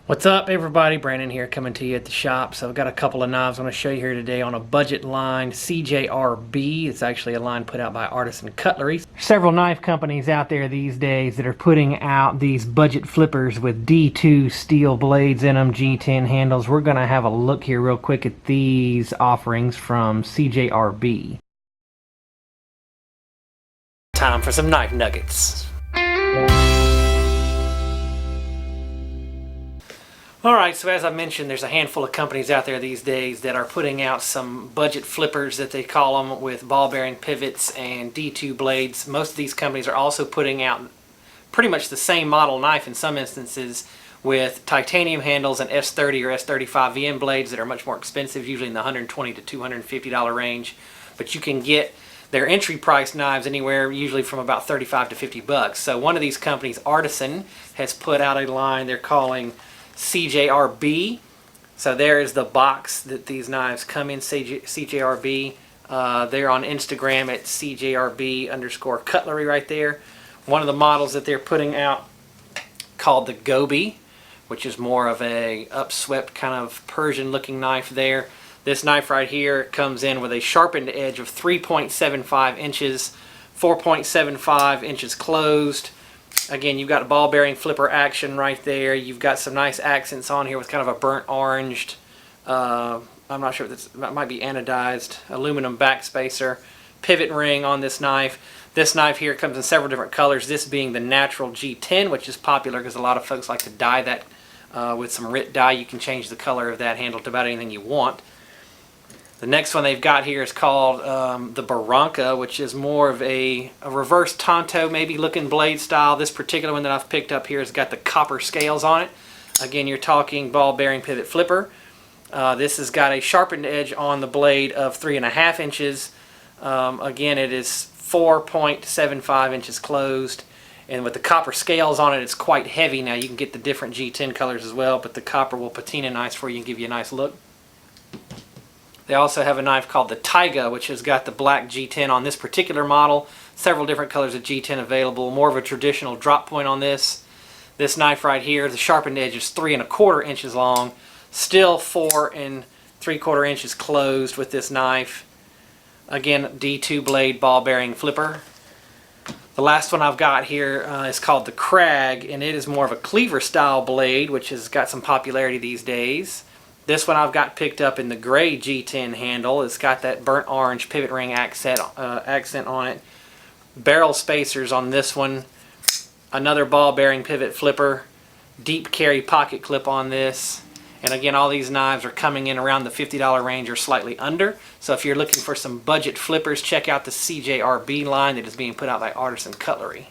What's up everybody, Brandon here coming to you at the shop. So I've got a couple of knives I want to show you here today on a budget line, CJRB. It's actually a line put out by Artisan Cutlery. Several knife companies out there these days that are putting out these budget flippers with D2 steel blades in them, G10 handles. We're going to have a look here real quick at these offerings from CJRB. Time for some knife nuggets. Alright, so as I mentioned, there's a handful of companies out there these days that are putting out some budget flippers that they call them, with ball bearing pivots and D2 blades. Most of these companies are also putting out pretty much the same model knife in some instances, with titanium handles and S30 or S35 VM blades that are much more expensive, usually in the $120 to $250 range. But you can get their entry price knives anywhere usually from about $35 to $50. So one of these companies, Artisan, has put out a line they're calling CJRB. So there is the box that these knives come in, CJRB. They're on Instagram at CJRB_cutlery right there. One of the models that they're putting out called the Goby, which is more of a upswept kind of Persian looking knife there. This knife right here comes in with a sharpened edge of 3.75 inches, 4.75 inches closed. Again, you've got a ball bearing flipper action right there. You've got some nice accents on here with kind of a burnt oranged, I'm not sure if that might be anodized, aluminum backspacer. Pivot ring on this knife. This knife here comes in several different colors, this being the natural G10, which is popular because a lot of folks like to dye that with some RIT dye. You can change the color of that handle to about anything you want. The next one they've got here is called the Barranca, which is more of a reverse Tonto maybe looking blade style. This particular one that I've picked up here has got the copper scales on it. Again, you're talking ball bearing pivot flipper. This has got a sharpened edge on the blade of 3.5 inches. Again, it is 4.75 inches closed. And with the copper scales on it, it's quite heavy. Now you can get the different G10 colors as well, but the copper will patina nice for you and give you a nice look. They also have a knife called the Taiga, which has got the black G10 on this particular model. Several different colors of G10 available. More of a traditional drop point on this. This knife right here, the sharpened edge is 3.25 inches long. Still 4.75 inches closed with this knife. Again, D2 blade ball bearing flipper. The last one I've got here is called the Crag, and it is more of a cleaver style blade, which has got some popularity these days. This one I've got picked up in the gray G10 handle. It's got that burnt orange pivot ring accent on it. Barrel spacers on this one. Another ball bearing pivot flipper. Deep carry pocket clip on this. And again, all these knives are coming in around the $50 range or slightly under. So if you're looking for some budget flippers, check out the CJRB line that is being put out by Artisan Cutlery.